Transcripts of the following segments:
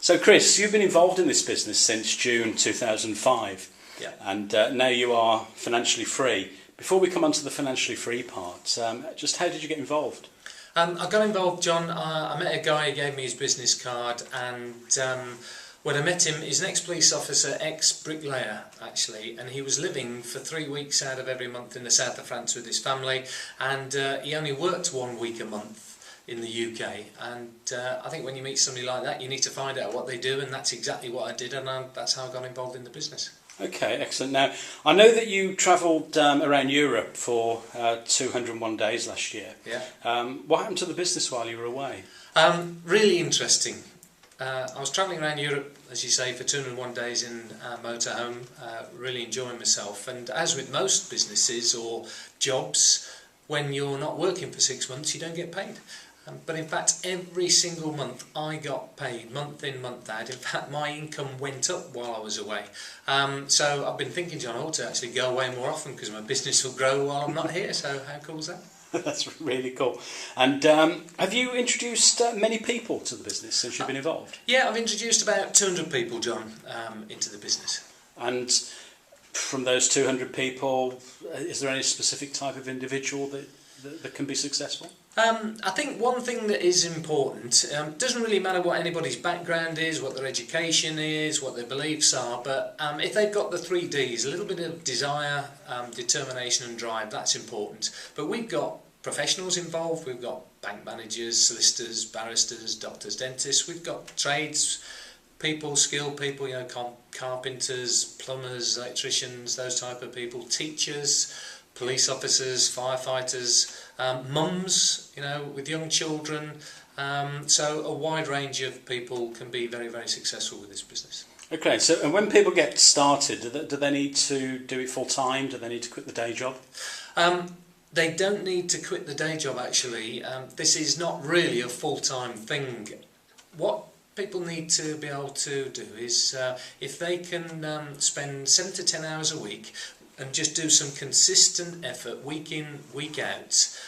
So Chris, you've been involved in this business since June 2005, Yeah. and now you are financially free. Before we come on to the financially free part, just how did you get involved? I got involved, John. I met a guy who gave me his business card, and when I met him, he's an ex-police officer, ex-bricklayer actually, and he was living for 3 weeks out of every month in the south of France with his family, and he only worked 1 week a month in the UK, and I think when you meet somebody like that, you need to find out what they do, and that's exactly what I did, and that's how I got involved in the business. Okay, excellent. Now, I know that you travelled around Europe for 201 days last year. Yeah. What happened to the business while you were away? Really interesting. I was travelling around Europe, as you say, for 201 days in a motorhome, really enjoying myself. And as with most businesses or jobs, when you're not working for 6 months, you don't get paid. But in fact, every single month I got paid, month in, month out. In fact, my income went up while I was away. So I've been thinking, John, I ought to actually go away more often because my business will grow while I'm not here. So how cool is that? That's really cool. And have you introduced many people to the business since you've been involved? Yeah, I've introduced about 200 people, John, into the business. And from those 200 people, is there any specific type of individual that can be successful? I think one thing that is important, doesn't really matter what anybody's background is, what their education is, what their beliefs are, but if they've got the 3 Ds, a little bit of desire, determination and drive, that's important. But we've got professionals involved, we've got bank managers, solicitors, barristers, doctors, dentists, we've got trades people, skilled people, you know, carpenters, plumbers, electricians, those type of people, teachers, police officers, firefighters, mums, you know, with young children. So a wide range of people can be very, very successful with this business. Okay, so and when people get started, do they need to do it full time? Do they need to quit the day job? They don't need to quit the day job actually. This is not really a full-time thing. What people need to be able to do is if they can spend 7 to 10 hours a week and just do some consistent effort week in, week out,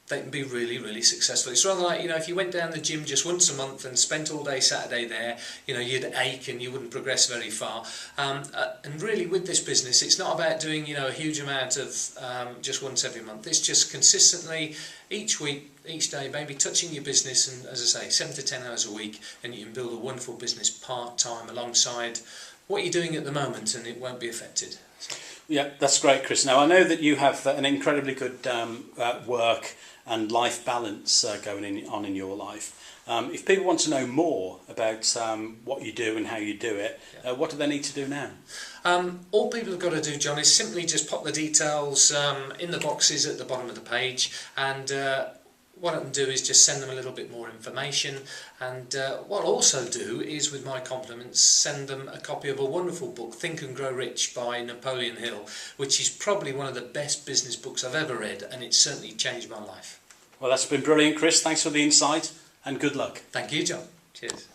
they can be really, really successful. It's rather like, you know, if you went down the gym just once a month and spent all day Saturday there, you know, you'd ache and you wouldn't progress very far. And really with this business, it's not about doing, you know, a huge amount of just once every month. It's just consistently each week, each day, maybe touching your business, and as I say, 7 to 10 hours a week, and you can build a wonderful business part-time alongside what you're doing at the moment, and it won't be affected. So. Yeah, that's great, Chris. Now, I know that you have an incredibly good work and life balance going on in your life. If people want to know more about what you do and how you do it, what do they need to do now? All people have got to do, John, is simply just pop the details in the boxes at the bottom of the page, and what I can do is just send them a little bit more information, and what I'll also do is, with my compliments, send them a copy of a wonderful book, Think and Grow Rich by Napoleon Hill, which is probably one of the best business books I've ever read, and it's certainly changed my life. Well, that's been brilliant, Chris. Thanks for the insight and good luck. Thank you, John. Cheers.